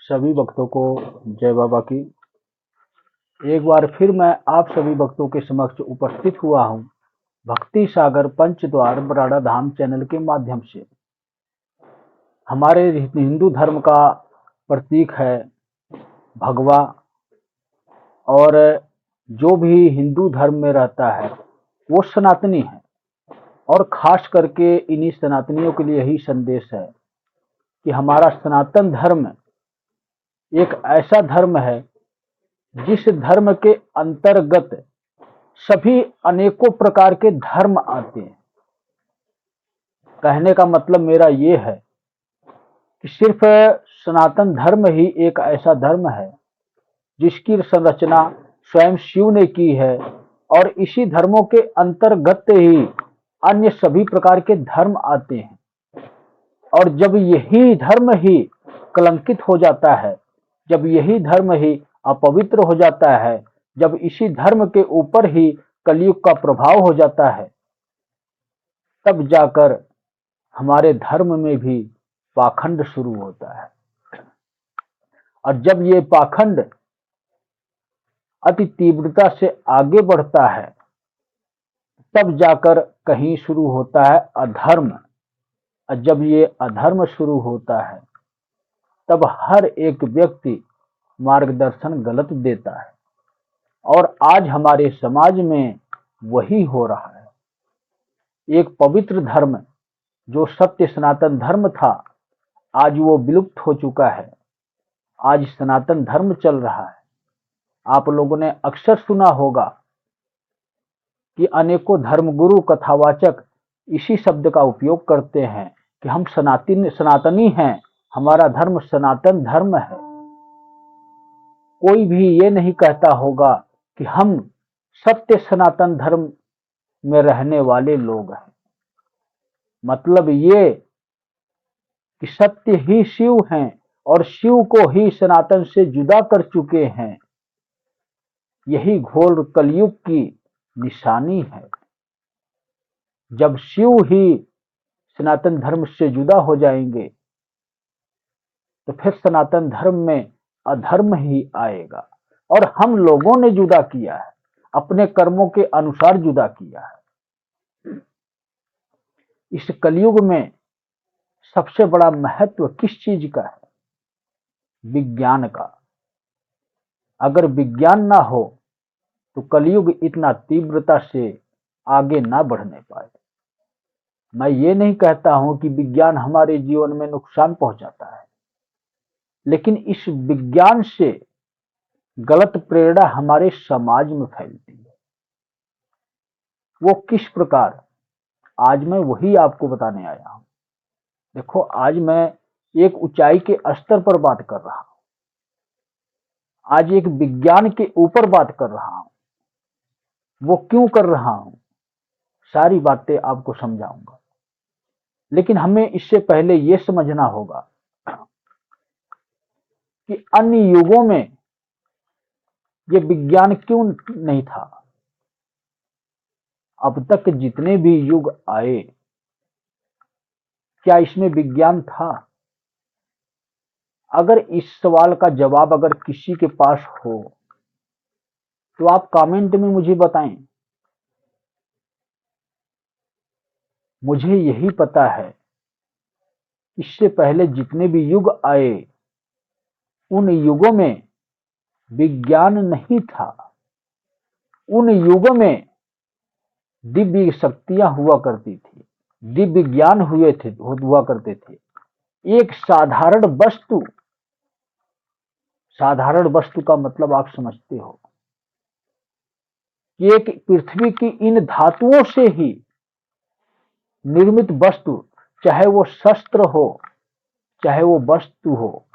सभी भक्तों को जय बाबा की। एक बार फिर मैं आप सभी भक्तों के समक्ष उपस्थित हुआ हूँ भक्ति सागर पंचद्वार बराड़ा धाम चैनल के माध्यम से। हमारे हिंदू धर्म का प्रतीक है भगवा, और जो भी हिंदू धर्म में रहता है वो सनातनी है, और खास करके इन्हीं सनातनियों के लिए यही संदेश है कि हमारा सनातन धर्म एक ऐसा धर्म है जिस धर्म के अंतर्गत सभी अनेकों प्रकार के धर्म आते हैं। कहने का मतलब मेरा ये है कि सिर्फ सनातन धर्म ही एक ऐसा धर्म है जिसकी संरचना स्वयं शिव ने की है, और इसी धर्मों के अंतर्गत ही अन्य सभी प्रकार के धर्म आते हैं। और जब यही धर्म ही कलंकित हो जाता है, जब यही धर्म ही अपवित्र हो जाता है, जब इसी धर्म के ऊपर ही कलयुग का प्रभाव हो जाता है, तब जाकर हमारे धर्म में भी पाखंड शुरू होता है। और जब ये पाखंड अति तीव्रता से आगे बढ़ता है, तब जाकर कहीं शुरू होता है अधर्म। और जब ये अधर्म शुरू होता है, तब हर एक व्यक्ति मार्गदर्शन गलत देता है, और आज हमारे समाज में वही हो रहा है। एक पवित्र धर्म जो सत्य सनातन धर्म था, आज वो विलुप्त हो चुका है। आज सनातन धर्म चल रहा है। आप लोगों ने अक्सर सुना होगा कि अनेकों धर्मगुरु कथावाचक इसी शब्द का उपयोग करते हैं कि हम सनातनी हैं, हमारा धर्म सनातन धर्म है। कोई भी ये नहीं कहता होगा कि हम सत्य सनातन धर्म में रहने वाले लोग हैं। मतलब ये कि सत्य ही शिव हैं और शिव को ही सनातन से जुदा कर चुके हैं। यही घोर कलयुग की निशानी है। जब शिव ही सनातन धर्म से जुदा हो जाएंगे, तो फिर सनातन धर्म में अधर्म ही आएगा। और हम लोगों ने जुदा किया है, अपने कर्मों के अनुसार जुदा किया है। इस कलयुग में सबसे बड़ा महत्व किस चीज का है? विज्ञान का। अगर विज्ञान ना हो तो कलयुग इतना तीव्रता से आगे ना बढ़ने पाए। मैं ये नहीं कहता हूं कि विज्ञान हमारे जीवन में नुकसान पहुंचाता है, लेकिन इस विज्ञान से गलत प्रेरणा हमारे समाज में फैलती है। वो किस प्रकार, आज मैं वही आपको बताने आया हूं। देखो, आज मैं एक ऊंचाई के स्तर पर बात कर रहा हूं, आज एक विज्ञान के ऊपर बात कर रहा हूं। वो क्यों कर रहा हूं, सारी बातें आपको समझाऊंगा। लेकिन हमें इससे पहले यह समझना होगा कि अन्य युगों में ये विज्ञान क्यों नहीं था। अब तक जितने भी युग आए, क्या इसमें विज्ञान था? अगर इस सवाल का जवाब अगर किसी के पास हो तो आप कमेंट में मुझे बताएं। मुझे यही पता है, इससे पहले जितने भी युग आए, उन युगों में विज्ञान नहीं था। उन युगों में दिव्य शक्तियां हुआ करती थी, दिव्य ज्ञान हुआ करते थे। एक साधारण वस्तु का मतलब आप समझते हो कि एक पृथ्वी की इन धातुओं से ही निर्मित वस्तु, चाहे वो शस्त्र हो, चाहे वो वस्तु हो,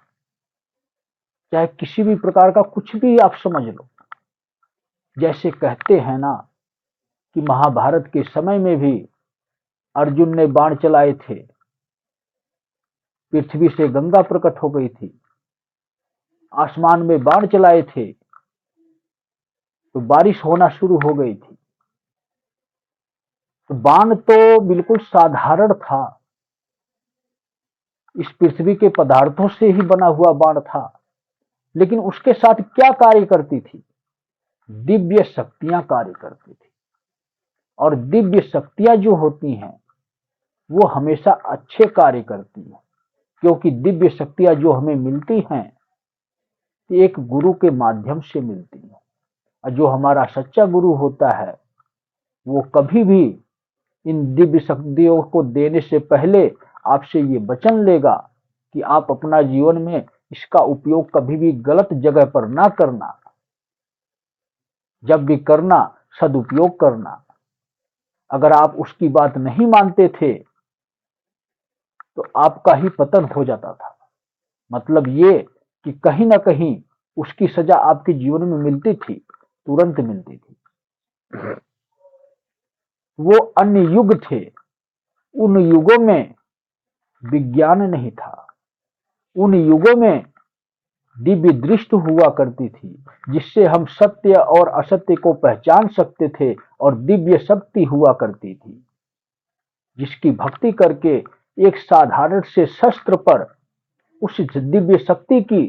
चाहे किसी भी प्रकार का कुछ भी आप समझ लो। जैसे कहते हैं ना कि महाभारत के समय में भी अर्जुन ने बाण चलाए थे, पृथ्वी से गंगा प्रकट हो गई थी। आसमान में बाण चलाए थे तो बारिश होना शुरू हो गई थी। तो बाण तो बिल्कुल साधारण था, इस पृथ्वी के पदार्थों से ही बना हुआ बाण था। लेकिन उसके साथ क्या कार्य करती थी? दिव्य शक्तियां कार्य करती थी। और दिव्य शक्तियां जो होती हैं वो हमेशा अच्छे कार्य करती हैं, क्योंकि दिव्य शक्तियां जो हमें मिलती हैं एक गुरु के माध्यम से मिलती हैं। और जो हमारा सच्चा गुरु होता है वो कभी भी इन दिव्य शक्तियों को देने से पहले आपसे ये वचन लेगा कि आप अपना जीवन में इसका उपयोग कभी भी गलत जगह पर ना करना, जब भी करना सदुपयोग करना। अगर आप उसकी बात नहीं मानते थे तो आपका ही पतन हो जाता था। मतलब ये कि कहीं ना कहीं उसकी सजा आपके जीवन में मिलती थी, तुरंत मिलती थी। वो अन्य युग थे, उन युगों में विज्ञान नहीं था, उन युगों में दिव्य दृष्टि हुआ करती थी जिससे हम सत्य और असत्य को पहचान सकते थे, और दिव्य शक्ति हुआ करती थी जिसकी भक्ति करके एक साधारण से शस्त्र पर उस दिव्य शक्ति की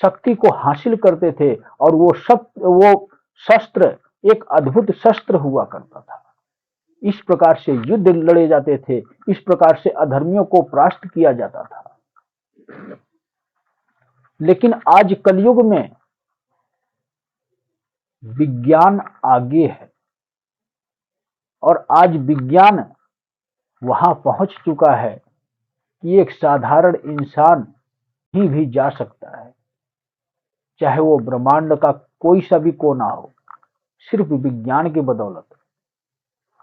शक्ति को हासिल करते थे, और वो शस्त्र एक अद्भुत शस्त्र हुआ करता था। इस प्रकार से युद्ध लड़े जाते थे, इस प्रकार से अधर्मियों को परास्त किया जाता था। लेकिन आज कलयुग में विज्ञान आगे है, और आज विज्ञान वहां पहुंच चुका है कि एक साधारण इंसान ही भी जा सकता है, चाहे वो ब्रह्मांड का कोई सा भी कोना हो, सिर्फ विज्ञान की बदौलत।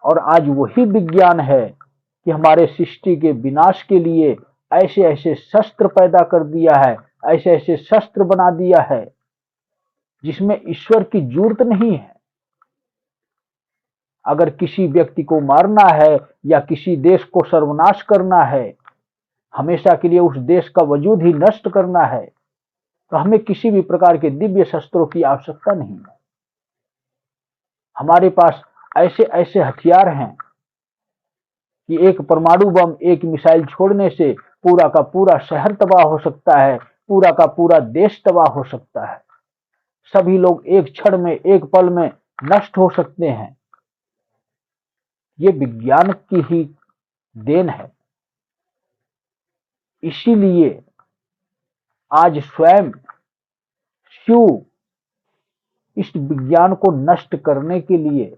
और आज वही विज्ञान है कि हमारे सृष्टि के विनाश के लिए ऐसे ऐसे शस्त्र पैदा कर दिया है, ऐसे ऐसे शस्त्र बना दिया है जिसमें ईश्वर की जरूरत नहीं है। अगर किसी व्यक्ति को मारना है या किसी देश को सर्वनाश करना है, हमेशा के लिए उस देश का वजूद ही नष्ट करना है, तो हमें किसी भी प्रकार के दिव्य शस्त्रों की आवश्यकता नहीं है। हमारे पास ऐसे ऐसे हथियार हैं कि एक परमाणु बम, एक मिसाइल छोड़ने से पूरा का पूरा शहर तबाह हो सकता है, पूरा का पूरा देश तबाह हो सकता है। सभी लोग एक क्षण में, एक पल में नष्ट हो सकते हैं। ये विज्ञान की ही देन है। इसीलिए आज स्वयं शिव इस विज्ञान को नष्ट करने के लिए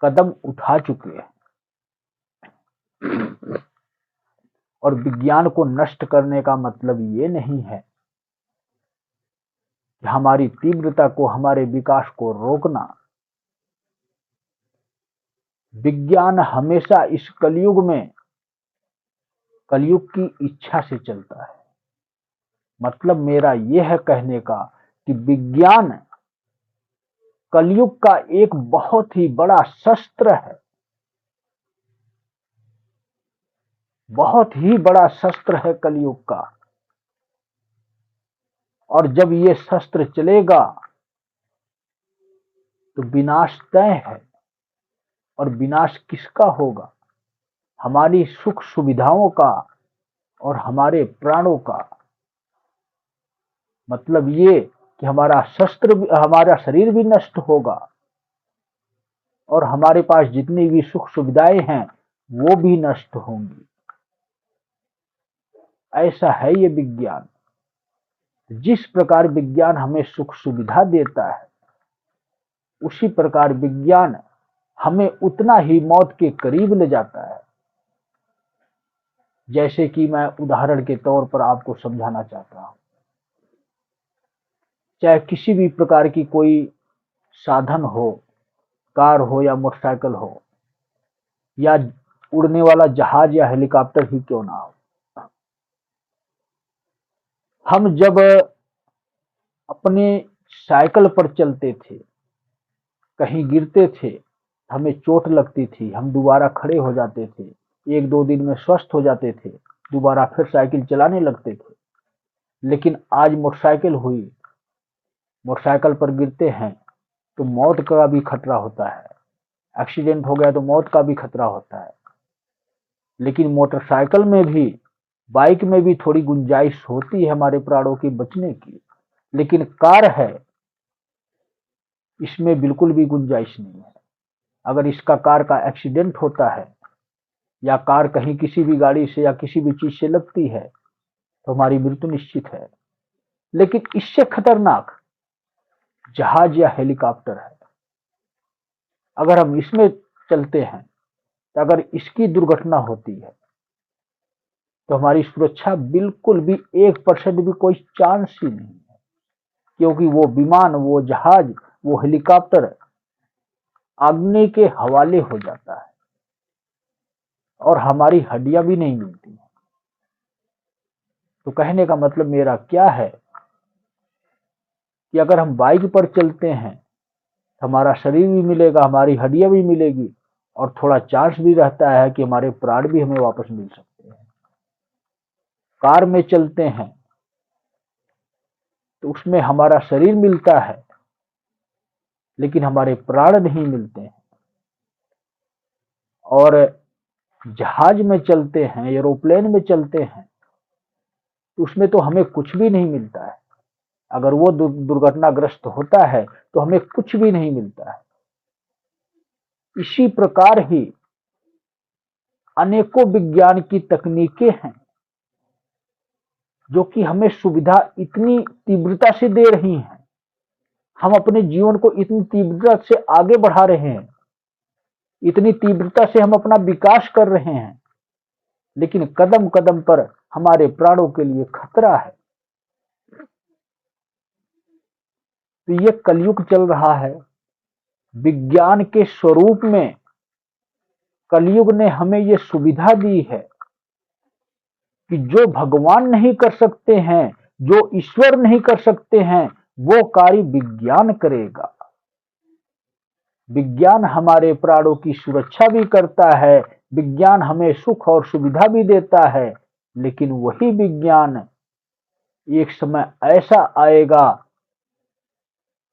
कदम उठा चुके हैं। और विज्ञान को नष्ट करने का मतलब ये नहीं है कि हमारी तीव्रता को, हमारे विकास को रोकना। विज्ञान हमेशा इस कलयुग में कलयुग की इच्छा से चलता है। मतलब मेरा यह है कहने का कि विज्ञान कलयुग का एक बहुत ही बड़ा शस्त्र है, बहुत ही बड़ा शस्त्र है कलयुग का। और जब ये शस्त्र चलेगा तो विनाश तय है। और विनाश किसका होगा? हमारी सुख सुविधाओं का और हमारे प्राणों का। मतलब ये कि हमारा हमारा शरीर भी नष्ट होगा, और हमारे पास जितनी भी सुख सुविधाएं हैं वो भी नष्ट होंगी। ऐसा है ये विज्ञान। जिस प्रकार विज्ञान हमें सुख सुविधा देता है, उसी प्रकार विज्ञान हमें उतना ही मौत के करीब ले जाता है। जैसे कि मैं उदाहरण के तौर पर आपको समझाना चाहता हूं। चाहे किसी भी प्रकार की कोई साधन हो, कार हो या मोटरसाइकिल हो, या उड़ने वाला जहाज या हेलीकॉप्टर ही क्यों ना हो, हम जब अपने साइकिल पर चलते थे, कहीं गिरते थे, हमें चोट लगती थी, हम दोबारा खड़े हो जाते थे, एक दो दिन में स्वस्थ हो जाते थे, दोबारा फिर साइकिल चलाने लगते थे। लेकिन आज मोटरसाइकिल हुई, मोटरसाइकिल पर गिरते हैं तो मौत का भी खतरा होता है, एक्सीडेंट हो गया तो मौत का भी खतरा होता है। लेकिन मोटरसाइकिल में भी बाइक में भी थोड़ी गुंजाइश होती है हमारे प्राणों के बचने की, लेकिन कार है, इसमें बिल्कुल भी गुंजाइश नहीं है। अगर इसका कार का एक्सीडेंट होता है या कार कहीं किसी भी गाड़ी से या किसी भी चीज से लगती है तो हमारी मृत्यु निश्चित है। लेकिन इससे खतरनाक जहाज या हेलीकॉप्टर है। अगर हम इसमें चलते हैं तो अगर इसकी दुर्घटना होती है तो हमारी सुरक्षा बिल्कुल भी 1% भी कोई चांस ही नहीं है, क्योंकि वो विमान, वो जहाज, वो हेलीकॉप्टर अग्नि के हवाले हो जाता है और हमारी हड्डियां भी नहीं मिलती हैं। तो कहने का मतलब मेरा क्या है कि अगर हम बाइक पर चलते हैं तो हमारा शरीर भी मिलेगा, हमारी हड्डियां भी मिलेगी और थोड़ा चांस भी रहता है कि हमारे प्राण भी हमें वापस मिल सकते हैं। कार में चलते हैं तो उसमें हमारा शरीर मिलता है लेकिन हमारे प्राण नहीं मिलते हैं। और जहाज में चलते हैं, एरोप्लेन में चलते हैं तो उसमें तो हमें कुछ भी नहीं मिलता है। अगर वो दुर्घटनाग्रस्त होता है तो हमें कुछ भी नहीं मिलता है। इसी प्रकार ही अनेकों विज्ञान की तकनीकें हैं जो कि हमें सुविधा इतनी तीव्रता से दे रही हैं, हम अपने जीवन को इतनी तीव्रता से आगे बढ़ा रहे हैं, इतनी तीव्रता से हम अपना विकास कर रहे हैं, लेकिन कदम कदम पर हमारे प्राणों के लिए खतरा है। तो ये कलयुग चल रहा है। विज्ञान के स्वरूप में कलयुग ने हमें ये सुविधा दी है कि जो भगवान नहीं कर सकते हैं, जो ईश्वर नहीं कर सकते हैं, वो कार्य विज्ञान करेगा। विज्ञान हमारे प्राणों की सुरक्षा भी करता है, विज्ञान हमें सुख और सुविधा भी देता है, लेकिन वही विज्ञान एक समय ऐसा आएगा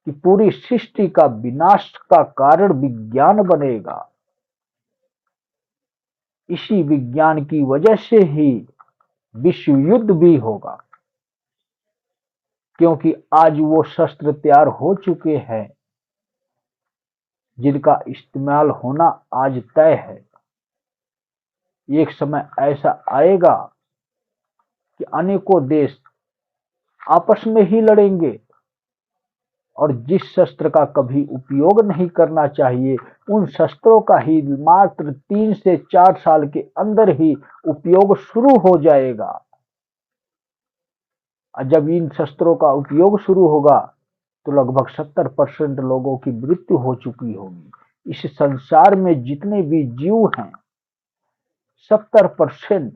कि पूरी सृष्टि का विनाश का कारण विज्ञान बनेगा। इसी विज्ञान की वजह से ही विश्व युद्ध भी होगा, क्योंकि आज वो शस्त्र तैयार हो चुके हैं जिनका इस्तेमाल होना आज तय है। एक समय ऐसा आएगा कि अनेकों देश आपस में ही लड़ेंगे और जिस शस्त्र का कभी उपयोग नहीं करना चाहिए उन शस्त्रों का ही मात्र 3 से 4 साल के अंदर ही उपयोग शुरू हो जाएगा। और जब इन शस्त्रों का उपयोग शुरू होगा तो लगभग 70% लोगों की मृत्यु हो चुकी होगी। इस संसार में जितने भी जीव हैं 70%,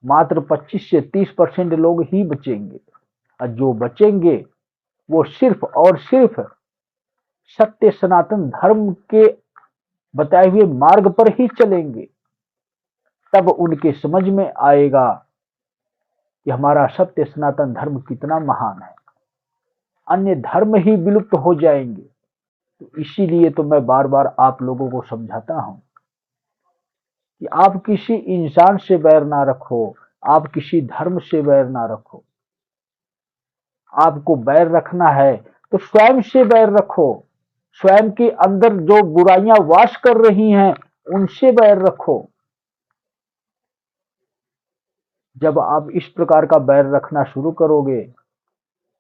मात्र 25 से 30% लोग ही बचेंगे और जो बचेंगे वो सिर्फ और सिर्फ सत्य सनातन धर्म के बताए हुए मार्ग पर ही चलेंगे। तब उनके समझ में आएगा कि हमारा सत्य सनातन धर्म कितना महान है, अन्य धर्म ही विलुप्त हो जाएंगे। तो इसीलिए तो मैं बार बार आप लोगों को समझाता हूं कि आप किसी इंसान से बैर ना रखो, आप किसी धर्म से बैर ना रखो। आपको बैर रखना है तो स्वयं से बैर रखो, स्वयं के अंदर जो बुराइयां वास कर रही हैं उनसे बैर रखो। जब आप इस प्रकार का बैर रखना शुरू करोगे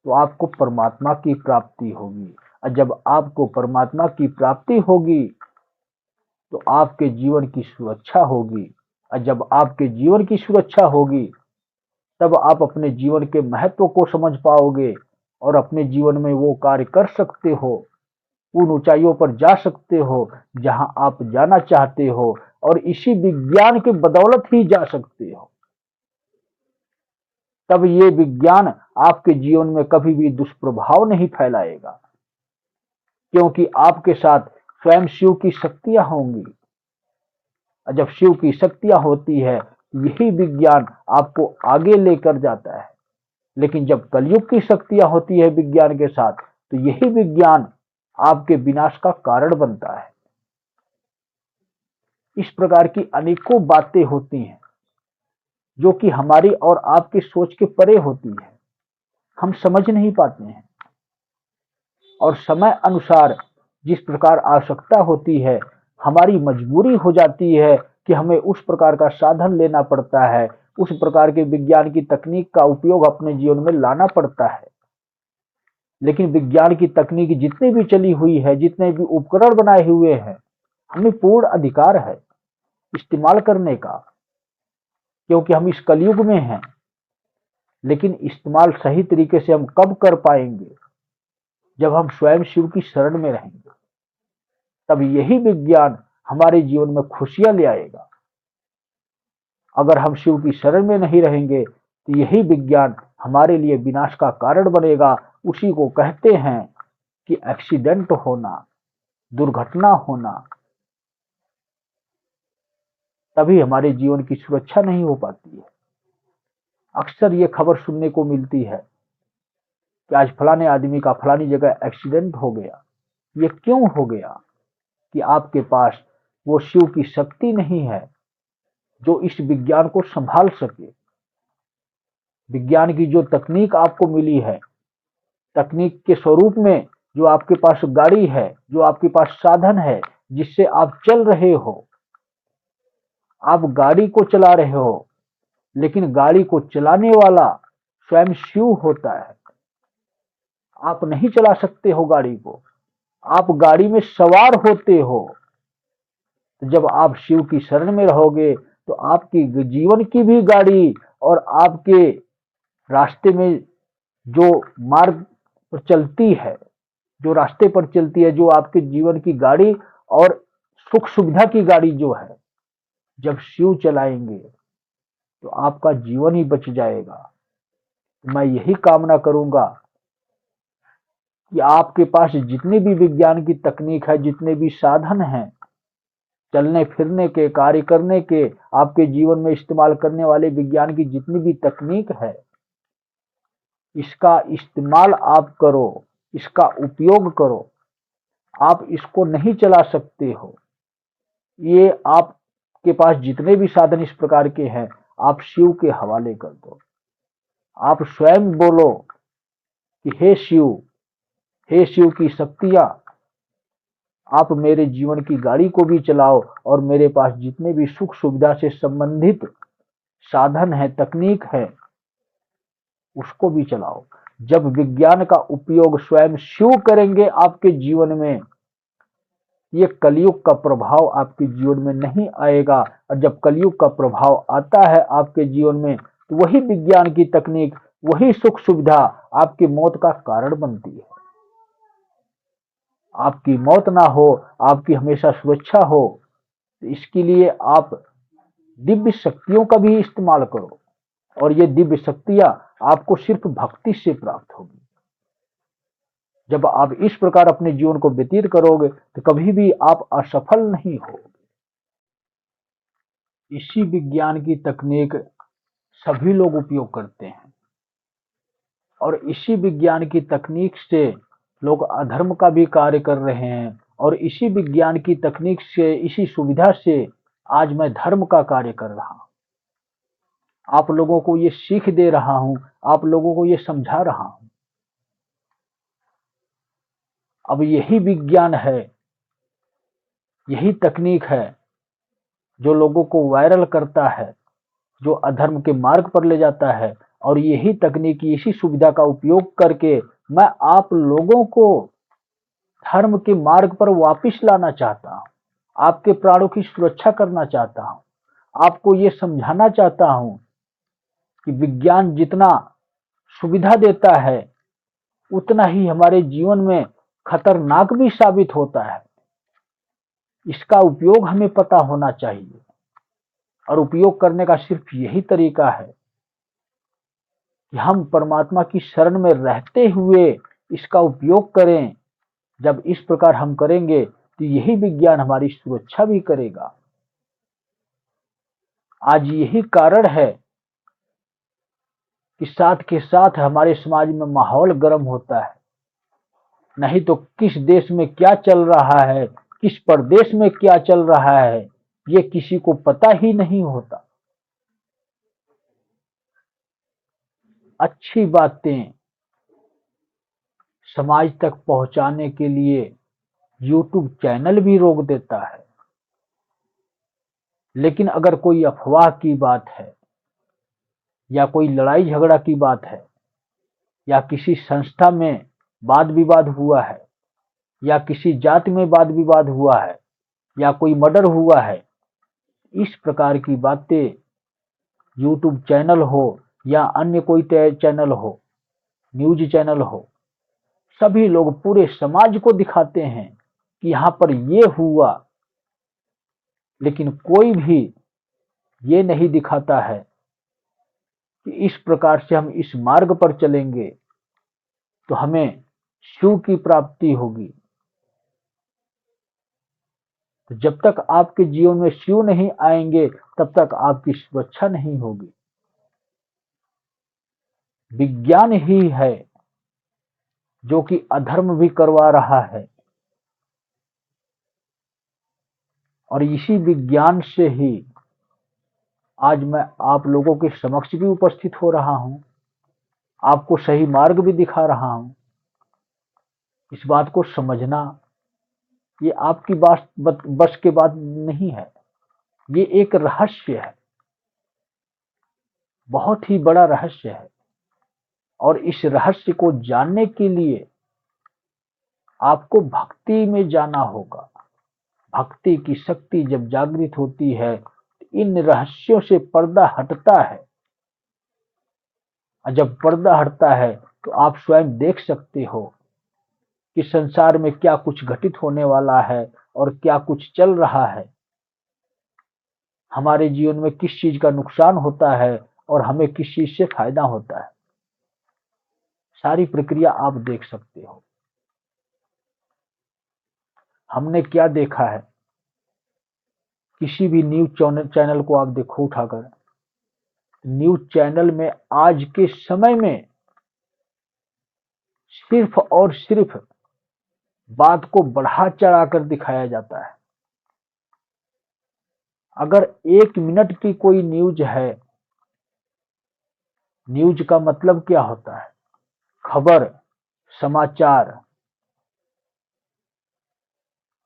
तो आपको परमात्मा की प्राप्ति होगी, और जब आपको परमात्मा की प्राप्ति होगी तो आपके जीवन की सुरक्षा होगी, और जब आपके जीवन की सुरक्षा होगी तब आप अपने जीवन के महत्व को समझ पाओगे और अपने जीवन में वो कार्य कर सकते हो, उन ऊंचाइयों पर जा सकते हो जहां आप जाना चाहते हो, और इसी विज्ञान के बदौलत ही जा सकते हो। तब ये विज्ञान आपके जीवन में कभी भी दुष्प्रभाव नहीं फैलाएगा, क्योंकि आपके साथ स्वयं शिव की शक्तियां होंगी। जब शिव की शक्तियां होती है यही विज्ञान आपको आगे लेकर जाता है, लेकिन जब कलयुग की शक्तियां होती है विज्ञान के साथ तो यही विज्ञान आपके विनाश का कारण बनता है। इस प्रकार की अनेकों बातें होती हैं जो कि हमारी और आपकी सोच के परे होती है, हम समझ नहीं पाते हैं। और समय अनुसार जिस प्रकार आवश्यकता होती है, हमारी मजबूरी हो जाती है कि हमें उस प्रकार का साधन लेना पड़ता है, उस प्रकार के विज्ञान की तकनीक का उपयोग अपने जीवन में लाना पड़ता है। लेकिन विज्ञान की तकनीक जितनी भी चली हुई है, जितने भी उपकरण बनाए हुए हैं, हमें पूर्ण अधिकार है इस्तेमाल करने का, क्योंकि हम इस कलयुग में हैं। लेकिन इस्तेमाल सही तरीके से हम कब कर पाएंगे? जब हम स्वयं शिव की शरण में रहेंगे, तब यही विज्ञान हमारे जीवन में खुशियां ले आएगा। अगर हम शिव की शरण में नहीं रहेंगे तो यही विज्ञान हमारे लिए विनाश का कारण बनेगा। उसी को कहते हैं कि एक्सीडेंट होना, दुर्घटना होना, तभी हमारे जीवन की सुरक्षा नहीं हो पाती है। अक्सर ये खबर सुनने को मिलती है कि आज फलाने आदमी का फलानी जगह एक्सीडेंट हो गया। ये क्यों हो गया? कि आपके पास वो शिव की शक्ति नहीं है जो इस विज्ञान को संभाल सके। विज्ञान की जो तकनीक आपको मिली है, तकनीक के स्वरूप में जो आपके पास गाड़ी है, जो आपके पास साधन है जिससे आप चल रहे हो, आप गाड़ी को चला रहे हो, लेकिन गाड़ी को चलाने वाला स्वयं शिव होता है। आप नहीं चला सकते हो गाड़ी को, आप गाड़ी में सवार होते हो। तो जब आप शिव की शरण में रहोगे तो आपकी जीवन की भी गाड़ी और आपके रास्ते में जो मार्ग पर चलती है, जो रास्ते पर चलती है, जो आपके जीवन की गाड़ी और सुख सुविधा की गाड़ी जो है, जब शिव चलाएंगे तो आपका जीवन ही बच जाएगा। मैं यही कामना करूंगा कि आपके पास जितनी भी विज्ञान की तकनीक है, जितने भी साधन हैं, चलने फिरने के, कार्य करने के, आपके जीवन में इस्तेमाल करने वाले विज्ञान की जितनी भी तकनीक है, इसका इस्तेमाल आप करो, इसका उपयोग करो। आप इसको नहीं चला सकते हो, ये आपके पास जितने भी साधन इस प्रकार के हैं, आप शिव के हवाले कर दो। आप स्वयं बोलो कि हे शिव, हे शिव की शक्तियां, आप मेरे जीवन की गाड़ी को भी चलाओ और मेरे पास जितने भी सुख सुविधा से संबंधित साधन है, तकनीक है, उसको भी चलाओ। जब विज्ञान का उपयोग स्वयं शिव करेंगे आपके जीवन में, ये कलयुग का प्रभाव आपके जीवन में नहीं आएगा। और जब कलयुग का प्रभाव आता है आपके जीवन में, तो वही विज्ञान की तकनीक, वही सुख सुविधा आपकी मौत का कारण बनती है। आपकी मौत ना हो, आपकी हमेशा सुरक्षा हो, तो इसके लिए आप दिव्य शक्तियों का भी इस्तेमाल करो। और ये दिव्य शक्तियां आपको सिर्फ भक्ति से प्राप्त होगी। जब आप इस प्रकार अपने जीवन को व्यतीत करोगे तो कभी भी आप असफल नहीं होगे। इसी विज्ञान की तकनीक सभी लोग उपयोग करते हैं और इसी विज्ञान की तकनीक से लोग अधर्म का भी कार्य कर रहे हैं। और इसी विज्ञान की तकनीक से, इसी सुविधा से आज मैं धर्म का कार्य कर रहा हूं। आप लोगों को ये सीख दे रहा हूं, आप लोगों को ये समझा रहा हूं। अब यही विज्ञान है, यही तकनीक है जो लोगों को वायरल करता है, जो अधर्म के मार्ग पर ले जाता है। और यही तकनीक, इसी सुविधा का उपयोग करके मैं आप लोगों को धर्म के मार्ग पर वापस लाना चाहता हूं, आपके प्राणों की सुरक्षा करना चाहता हूं, आपको ये समझाना चाहता हूं कि विज्ञान जितना सुविधा देता है, उतना ही हमारे जीवन में खतरनाक भी साबित होता है। इसका उपयोग हमें पता होना चाहिए और उपयोग करने का सिर्फ यही तरीका है कि हम परमात्मा की शरण में रहते हुए इसका उपयोग करें। जब इस प्रकार हम करेंगे तो यही विज्ञान हमारी सुरक्षा भी करेगा। आज यही कारण है कि साथ के साथ हमारे समाज में माहौल गर्म होता है। नहीं तो किस देश में क्या चल रहा है, किस प्रदेश में क्या चल रहा है, ये किसी को पता ही नहीं होता। अच्छी बातें समाज तक पहुंचाने के लिए यूट्यूब चैनल भी रोक देता है। लेकिन अगर कोई अफवाह की बात है, या कोई लड़ाई झगड़ा की बात है, या किसी संस्था में वाद विवाद हुआ है, या किसी जाति में वाद विवाद हुआ है, या कोई मर्डर हुआ है, इस प्रकार की बातें यूट्यूब चैनल हो या अन्य कोई चैनल हो, न्यूज चैनल हो, सभी लोग पूरे समाज को दिखाते हैं कि यहाँ पर ये हुआ। लेकिन कोई भी ये नहीं दिखाता है कि इस प्रकार से हम इस मार्ग पर चलेंगे तो हमें शिव की प्राप्ति होगी। तो जब तक आपके जीवन में शिव नहीं आएंगे तब तक आपकी सुरक्षा नहीं होगी। विज्ञान ही है जो कि अधर्म भी करवा रहा है, और इसी विज्ञान से ही आज मैं आप लोगों के समक्ष भी उपस्थित हो रहा हूं, आपको सही मार्ग भी दिखा रहा हूं। इस बात को समझना ये आपकी बस के बात नहीं है, ये एक रहस्य है, बहुत ही बड़ा रहस्य है। और इस रहस्य को जानने के लिए आपको भक्ति में जाना होगा। भक्ति की शक्ति जब जागृत होती है, इन रहस्यों से पर्दा हटता है, और जब पर्दा हटता है तो आप स्वयं देख सकते हो कि संसार में क्या कुछ घटित होने वाला है और क्या कुछ चल रहा है, हमारे जीवन में किस चीज का नुकसान होता है और हमें किस चीज से फायदा होता है। सारी प्रक्रिया आप देख सकते हो। हमने क्या देखा है, किसी भी न्यूज चैनल को आप देखो उठाकर, न्यूज चैनल में आज के समय में सिर्फ और सिर्फ बात को बढ़ा चढ़ाकर दिखाया जाता है। अगर 1 मिनट की कोई न्यूज है, न्यूज का मतलब क्या होता है? खबर, समाचार।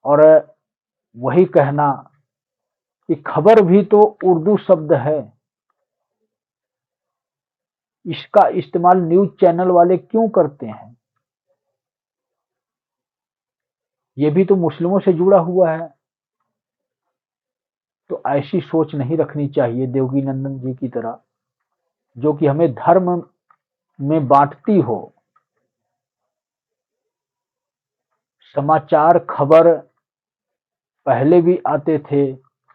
और वही कहना कि खबर भी तो उर्दू शब्द है, इसका इस्तेमाल न्यूज चैनल वाले क्यों करते हैं? ये भी तो मुस्लिमों से जुड़ा हुआ है। तो ऐसी सोच नहीं रखनी चाहिए देवकी नंदन जी की तरह, जो कि हमें धर्म में बांटती हो। समाचार, खबर पहले भी आते थे,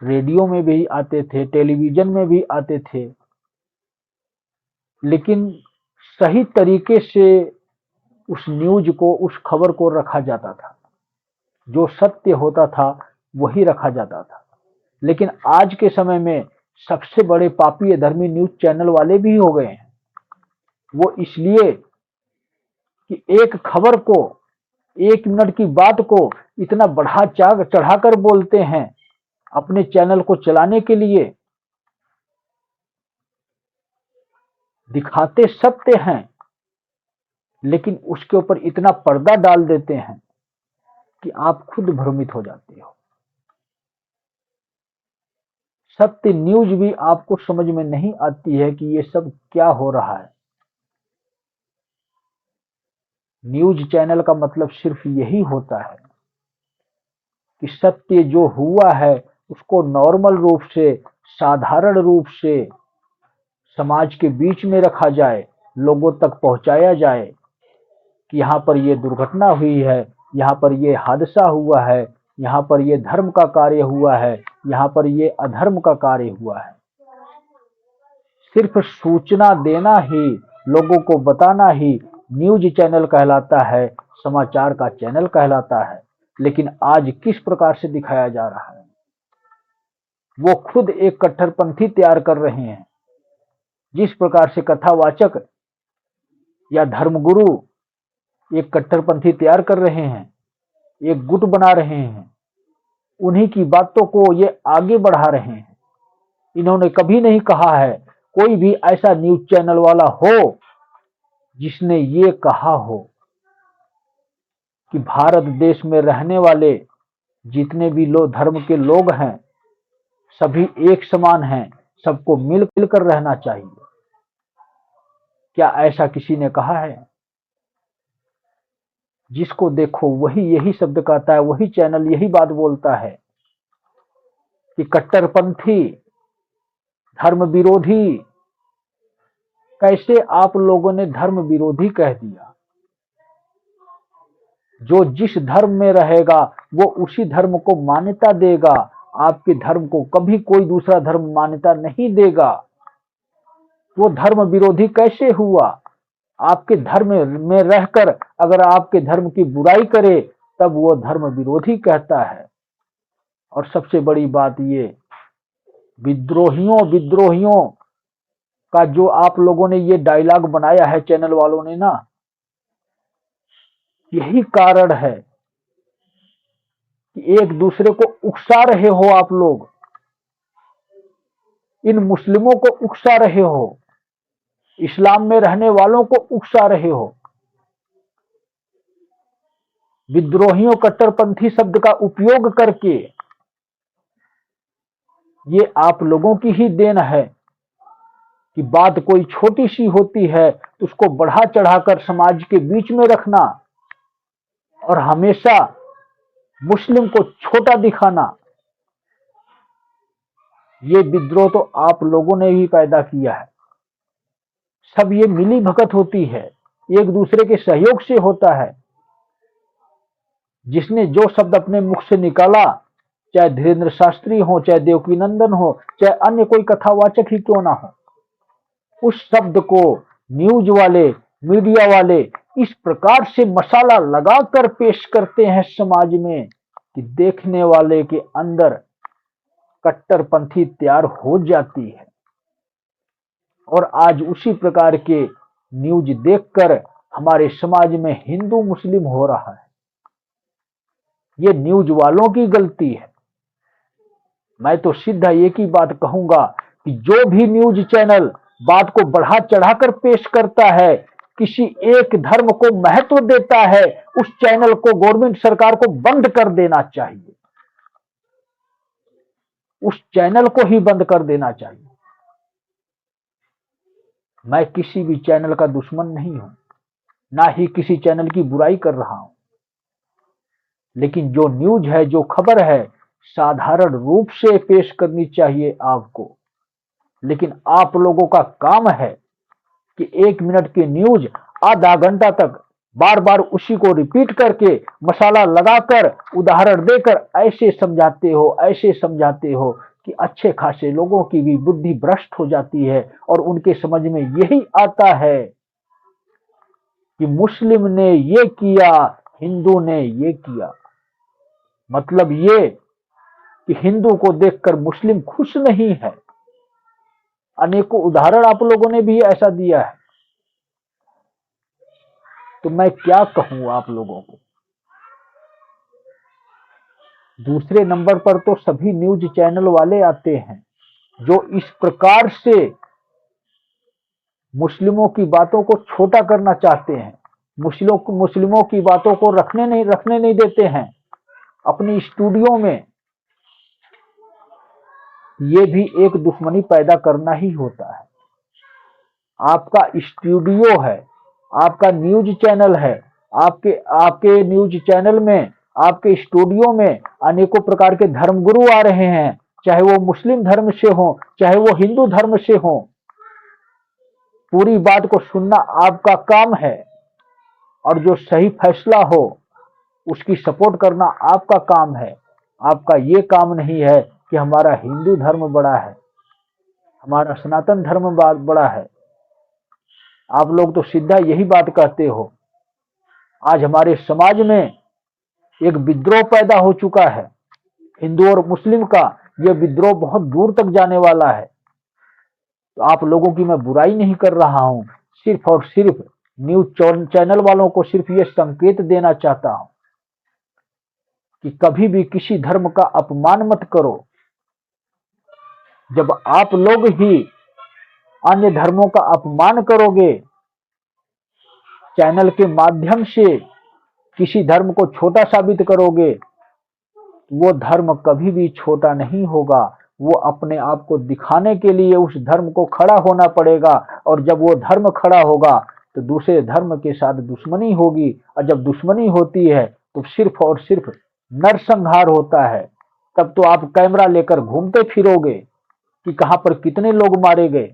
रेडियो में भी आते थे, टेलीविजन में भी आते थे, लेकिन सही तरीके से उस न्यूज को, उस खबर को रखा जाता था। जो सत्य होता था वही रखा जाता था। लेकिन आज के समय में सबसे बड़े पापी अधर्मी न्यूज चैनल वाले भी हो गए हैं। वो इसलिए कि एक खबर को, 1 मिनट की बात को इतना बढ़ा चढ़ाकर बोलते हैं अपने चैनल को चलाने के लिए। दिखाते सत्य हैं, लेकिन उसके ऊपर इतना पर्दा डाल देते हैं कि आप खुद भ्रमित हो जाते हो। सत्य न्यूज भी आपको समझ में नहीं आती है कि ये सब क्या हो रहा है। न्यूज चैनल का मतलब सिर्फ यही होता है कि सत्य जो हुआ है उसको नॉर्मल रूप से, साधारण रूप से समाज के बीच में रखा जाए, लोगों तक पहुंचाया जाए कि यहाँ पर ये दुर्घटना हुई है, यहाँ पर ये हादसा हुआ है, यहाँ पर ये धर्म का कार्य हुआ है, यहाँ पर ये अधर्म का कार्य हुआ है। सिर्फ सूचना देना ही, लोगों को बताना ही न्यूज चैनल कहलाता है, समाचार का चैनल कहलाता है। लेकिन आज किस प्रकार से दिखाया जा रहा है? वो खुद एक कट्टरपंथी तैयार कर रहे हैं। जिस प्रकार से कथावाचक या धर्मगुरु एक कट्टरपंथी तैयार कर रहे हैं, एक गुट बना रहे हैं, उन्हीं की बातों को ये आगे बढ़ा रहे हैं। इन्होंने कभी नहीं कहा है, कोई भी ऐसा न्यूज चैनल वाला हो जिसने ये कहा हो कि भारत देश में रहने वाले जितने भी धर्म के लोग हैं सभी एक समान हैं, सबको मिलकर रहना चाहिए। क्या ऐसा किसी ने कहा है? जिसको देखो वही यही शब्द कहता है, वही चैनल यही बात बोलता है कि कट्टरपंथी, धर्म विरोधी। कैसे आप लोगों ने धर्म विरोधी कह दिया? जो जिस धर्म में रहेगा वो उसी धर्म को मान्यता देगा। आपके धर्म को कभी कोई दूसरा धर्म मान्यता नहीं देगा। वो धर्म विरोधी कैसे हुआ? आपके धर्म में रहकर अगर आपके धर्म की बुराई करे तब वो धर्म विरोधी कहता है। और सबसे बड़ी बात ये विद्रोहियों का जो आप लोगों ने ये डायलॉग बनाया है चैनल वालों ने ना, यही कारण है कि एक दूसरे को उकसा रहे हो आप लोग, इन मुस्लिमों को उकसा रहे हो, इस्लाम में रहने वालों को उकसा रहे हो। विद्रोहियों, कट्टरपंथी शब्द का उपयोग करके ये आप लोगों की ही देन है कि बात कोई छोटी सी होती है तो उसको बढ़ा चढ़ाकर समाज के बीच में रखना और हमेशा मुस्लिम को छोटा दिखाना। ये विद्रोह तो आप लोगों ने ही पैदा किया है। सब ये मिली भगत होती है, एक दूसरे के सहयोग से होता है। जिसने जो शब्द अपने मुख से निकाला, चाहे धीरेन्द्र शास्त्री हो, चाहे देवकीनंदन हो, चाहे अन्य कोई कथावाचक ही क्यों ना हो, उस शब्द को न्यूज वाले, मीडिया वाले इस प्रकार से मसाला लगाकर पेश करते हैं समाज में कि देखने वाले के अंदर कट्टरपंथी तैयार हो जाती है। और आज उसी प्रकार के न्यूज देखकर हमारे समाज में हिंदू मुस्लिम हो रहा है। ये न्यूज वालों की गलती है। मैं तो सीधा एक ही बात कहूंगा कि जो भी न्यूज चैनल बात को बढ़ा चढ़ाकर पेश करता है, किसी एक धर्म को महत्व देता है, उस चैनल को गवर्नमेंट सरकार को बंद कर देना चाहिए। उस चैनल को ही बंद कर देना चाहिए। मैं किसी भी चैनल का दुश्मन नहीं हूं, ना ही किसी चैनल की बुराई कर रहा हूं, लेकिन जो न्यूज है, जो खबर है, साधारण रूप से पेश करनी चाहिए आपको। लेकिन आप लोगों का काम है कि 1 मिनट की न्यूज आधा घंटा तक बार बार उसी को रिपीट करके मसाला लगाकर उदाहरण देकर ऐसे समझाते हो कि अच्छे खासे लोगों की भी बुद्धि भ्रष्ट हो जाती है और उनके समझ में यही आता है कि मुस्लिम ने ये किया, हिंदू ने ये किया। मतलब ये कि हिंदू को देखकर मुस्लिम खुश नहीं है। अनेकों उदाहरण आप लोगों ने भी ऐसा दिया है। तो मैं क्या कहूं आप लोगों को। दूसरे नंबर पर तो सभी न्यूज चैनल वाले आते हैं जो इस प्रकार से मुस्लिमों की बातों को छोटा करना चाहते हैं, मुस्लिमों की बातों को रखने नहीं देते हैं अपनी स्टूडियो में। ये भी एक दुश्मनी पैदा करना ही होता है। आपका स्टूडियो है, आपका न्यूज चैनल है, आपके न्यूज चैनल में, आपके स्टूडियो में अनेकों प्रकार के धर्मगुरु आ रहे हैं, चाहे वो मुस्लिम धर्म से हो, चाहे वो हिंदू धर्म से हो। पूरी बात को सुनना आपका काम है और जो सही फैसला हो उसकी सपोर्ट करना आपका काम है। आपका ये काम नहीं है कि हमारा हिंदू धर्म बड़ा है, हमारा सनातन धर्म बड़ा है। आप लोग तो सीधा यही बात कहते हो। आज हमारे समाज में एक विद्रोह पैदा हो चुका है हिंदू और मुस्लिम का। यह विद्रोह बहुत दूर तक जाने वाला है। तो आप लोगों की मैं बुराई नहीं कर रहा हूं, सिर्फ और सिर्फ न्यूज चैनल वालों को सिर्फ ये संकेत देना चाहता हूं कि कभी भी किसी धर्म का अपमान मत करो। जब आप लोग ही अन्य धर्मों का अपमान करोगे चैनल के माध्यम से किसी धर्म को छोटा साबित करोगे, वो धर्म कभी भी छोटा नहीं होगा। वो अपने आप को दिखाने के लिए उस धर्म को खड़ा होना पड़ेगा, और जब वो धर्म खड़ा होगा तो दूसरे धर्म के साथ दुश्मनी होगी, और जब दुश्मनी होती है तो सिर्फ और सिर्फ नरसंहार होता है। तब तो आप कैमरा लेकर घूमते फिरोगे कि कहां पर कितने लोग मारे गए।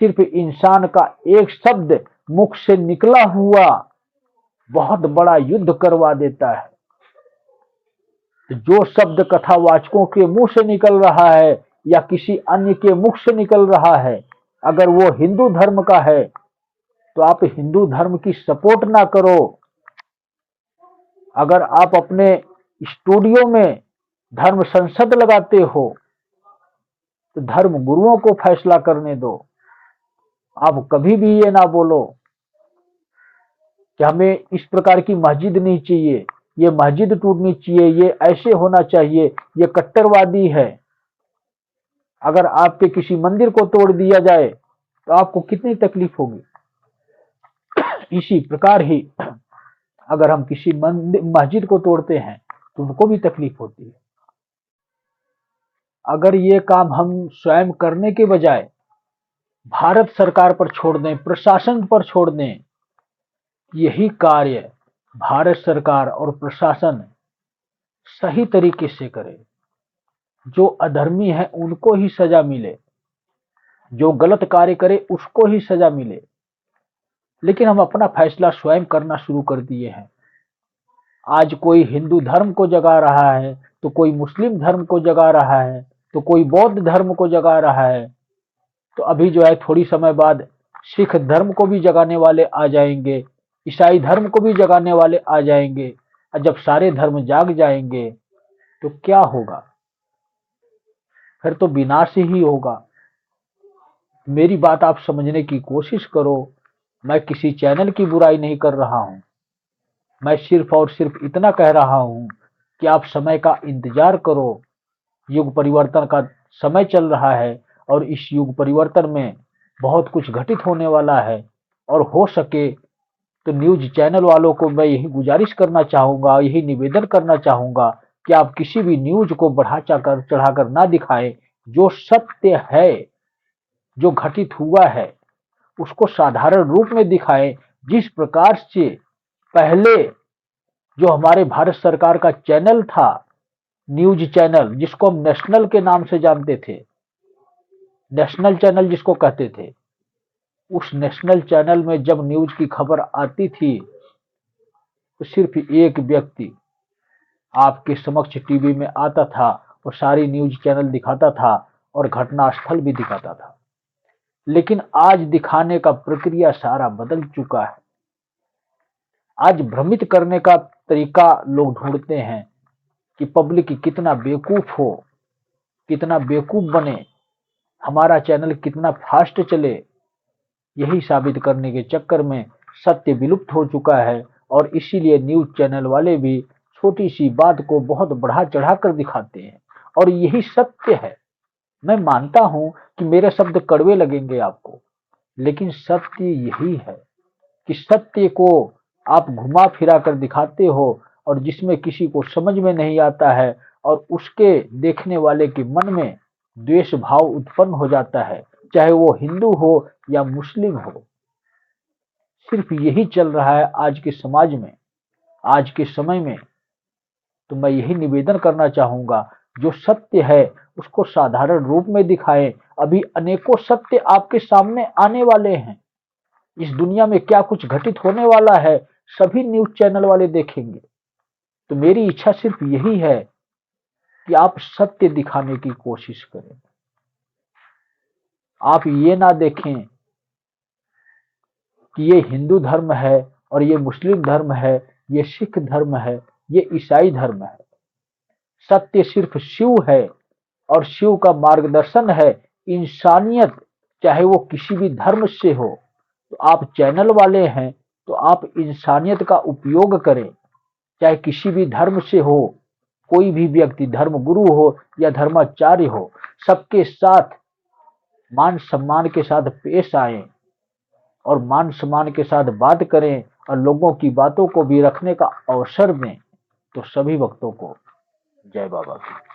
सिर्फ इंसान का एक शब्द मुख से निकला हुआ बहुत बड़ा युद्ध करवा देता है। जो शब्द कथावाचकों के मुंह से निकल रहा है या किसी अन्य के मुख से निकल रहा है, अगर वो हिंदू धर्म का है तो आप हिंदू धर्म की सपोर्ट ना करो। अगर आप अपने स्टूडियो में धर्म संसद लगाते हो तो धर्म गुरुओं को फैसला करने दो। आप कभी भी ये ना बोलो कि हमें इस प्रकार की मस्जिद नहीं चाहिए, ये मस्जिद टूटनी चाहिए, ये ऐसे होना चाहिए, ये कट्टरवादी है। अगर आपके किसी मंदिर को तोड़ दिया जाए तो आपको कितनी तकलीफ होगी। इसी प्रकार ही अगर हम किसी मस्जिद को तोड़ते हैं तो उनको भी तकलीफ होती है। अगर ये काम हम स्वयं करने के बजाय भारत सरकार पर छोड़ दें, प्रशासन पर छोड़ दें, यही कार्य भारत सरकार और प्रशासन सही तरीके से करे, जो अधर्मी है उनको ही सजा मिले, जो गलत कार्य करे उसको ही सजा मिले। लेकिन हम अपना फैसला स्वयं करना शुरू कर दिए हैं। आज कोई हिंदू धर्म को जगा रहा है, तो कोई मुस्लिम धर्म को जगा रहा है, तो कोई बौद्ध धर्म को जगा रहा है, तो अभी जो है थोड़ी समय बाद सिख धर्म को भी जगाने वाले आ जाएंगे, ईसाई धर्म को भी जगाने वाले आ जाएंगे। और जब सारे धर्म जाग जाएंगे तो क्या होगा? फिर तो विनाश ही होगा। मेरी बात आप समझने की कोशिश करो। मैं किसी चैनल की बुराई नहीं कर रहा हूं, मैं सिर्फ और सिर्फ इतना कह रहा हूं कि आप समय का इंतजार करो। युग परिवर्तन का समय चल रहा है और इस युग परिवर्तन में बहुत कुछ घटित होने वाला है। और हो सके तो न्यूज चैनल वालों को मैं यही गुजारिश करना चाहूंगा, यही निवेदन करना चाहूंगा कि आप किसी भी न्यूज को बढ़ा चढ़ाकर ना दिखाएं। जो सत्य है, जो घटित हुआ है, उसको साधारण रूप में दिखाएं। जिस प्रकार से पहले जो हमारे भारत सरकार का चैनल था, न्यूज चैनल जिसको हम नेशनल के नाम से जानते थे, नेशनल चैनल जिसको कहते थे, उस नेशनल चैनल में जब न्यूज की खबर आती थी तो सिर्फ एक व्यक्ति आपके समक्ष टीवी में आता था और सारी न्यूज चैनल दिखाता था और घटनास्थल भी दिखाता था। लेकिन आज दिखाने का प्रक्रिया सारा बदल चुका है। आज भ्रमित करने का तरीका लोग ढूंढते हैं कि पब्लिक कितना बेवकूफ हो, कितना बेवकूफ बने, हमारा चैनल कितना फास्ट चले। यही साबित करने के चक्कर में सत्य विलुप्त हो चुका है और इसीलिए न्यूज चैनल वाले भी छोटी सी बात को बहुत बढ़ा चढ़ाकर दिखाते हैं। और यही सत्य है। मैं मानता हूं कि मेरे शब्द कड़वे लगेंगे आपको, लेकिन सत्य यही है कि सत्य को आप घुमा फिरा कर दिखाते हो और जिसमें किसी को समझ में नहीं आता है और उसके देखने वाले के मन में द्वेष भाव उत्पन्न हो जाता है, चाहे वो हिंदू हो या मुस्लिम हो। सिर्फ यही चल रहा है आज के समाज में, आज के समय में। तो मैं यही निवेदन करना चाहूंगा, जो सत्य है उसको साधारण रूप में दिखाएं। अभी अनेकों सत्य आपके सामने आने वाले हैं। इस दुनिया में क्या कुछ घटित होने वाला है सभी न्यूज चैनल वाले देखेंगे। तो मेरी इच्छा सिर्फ यही है कि आप सत्य दिखाने की कोशिश करें। आप ये ना देखें कि ये हिंदू धर्म है और ये मुस्लिम धर्म है, ये सिख धर्म है, ये ईसाई धर्म है। सत्य सिर्फ शिव है और शिव का मार्गदर्शन है इंसानियत, चाहे वो किसी भी धर्म से हो। तो आप चैनल वाले हैं तो आप इंसानियत का उपयोग करें, चाहे किसी भी धर्म से हो, कोई भी व्यक्ति धर्म गुरु हो या धर्माचार्य हो, सबके साथ मान सम्मान के साथ पेश आए। और मान सम्मान के साथ बात करें और लोगों की बातों को भी रखने का अवसर दें। तो सभी भक्तों को जय बाबा की।